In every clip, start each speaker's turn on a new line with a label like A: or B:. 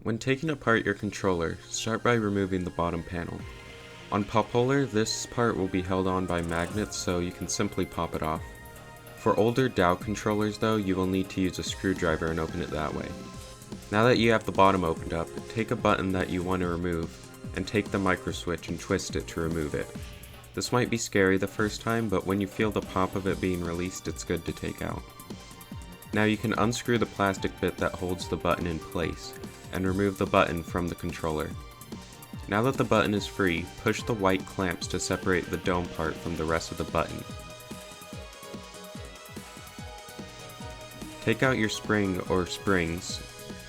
A: When taking apart your controller, start by removing the bottom panel. On Popoller, this part will be held on by magnets, so you can simply pop it off. For older DAO controllers though, you will need to use a screwdriver and open it that way. Now that you have the bottom opened up, take a button that you want to remove, and take the microswitch and twist it to remove it. This might be scary the first time, but when you feel the pop of it being released, it's good to take out. Now you can unscrew the plastic bit that holds the button in place, and remove the button from the controller. Now that the button is free, push the white clamps to separate the dome part from the rest of the button. Take out your spring or springs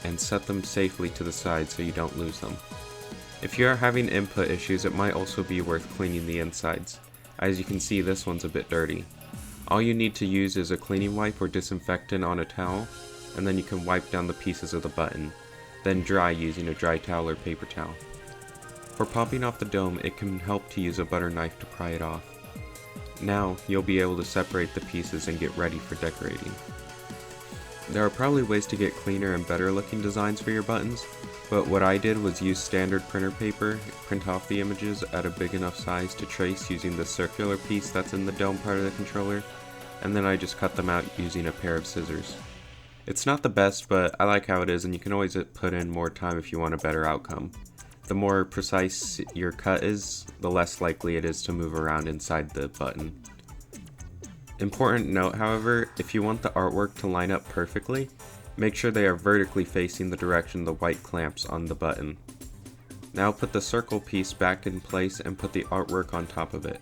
A: and set them safely to the side so you don't lose them. If you are having input issues, it might also be worth cleaning the insides. As you can see, this one's a bit dirty. All you need to use is a cleaning wipe or disinfectant on a towel, and then you can wipe down the pieces of the button, then dry using a dry towel or paper towel. For popping off the dome, it can help to use a butter knife to pry it off. Now, you'll be able to separate the pieces and get ready for decorating. There are probably ways to get cleaner and better looking designs for your buttons, but what I did was use standard printer paper, print off the images at a big enough size to trace using the circular piece that's in the dome part of the controller, and then I just cut them out using a pair of scissors. It's not the best, but I like how it is, and you can always put in more time if you want a better outcome. The more precise your cut is, the less likely it is to move around inside the button. Important note, however, if you want the artwork to line up perfectly, make sure they are vertically facing the direction the white clamps on the button. Now put the circle piece back in place and put the artwork on top of it.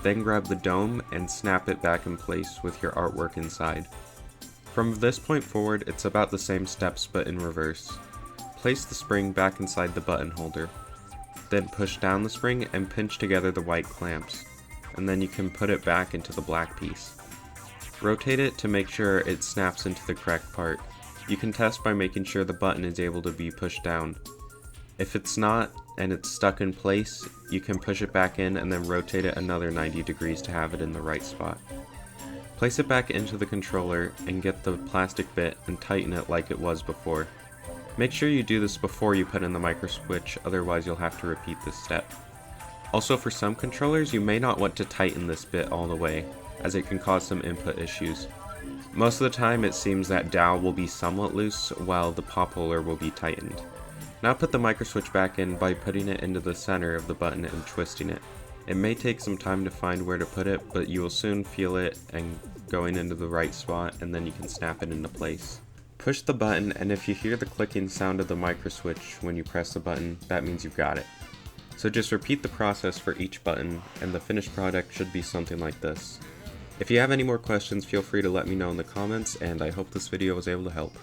A: Then grab the dome and snap it back in place with your artwork inside. From this point forward, it's about the same steps but in reverse. Place the spring back inside the button holder. Then push down the spring and pinch together the white clamps, and then you can put it back into the black piece. Rotate it to make sure it snaps into the correct part. You can test by making sure the button is able to be pushed down. If it's not, and it's stuck in place, you can push it back in and then rotate it another 90 degrees to have it in the right spot. Place it back into the controller and get the plastic bit and tighten it like it was before. Make sure you do this before you put in the microswitch, otherwise you'll have to repeat this step. Also, for some controllers, you may not want to tighten this bit all the way, as it can cause some input issues. Most of the time it seems that DAO will be somewhat loose, while the Popoller will be tightened. Now put the microswitch back in by putting it into the center of the button and twisting it. It may take some time to find where to put it, but you will soon feel it and going into the right spot, and then you can snap it into place. Push the button, and if you hear the clicking sound of the microswitch when you press the button, that means you've got it. So just repeat the process for each button, and the finished product should be something like this. If you have any more questions, feel free to let me know in the comments, and I hope this video was able to help.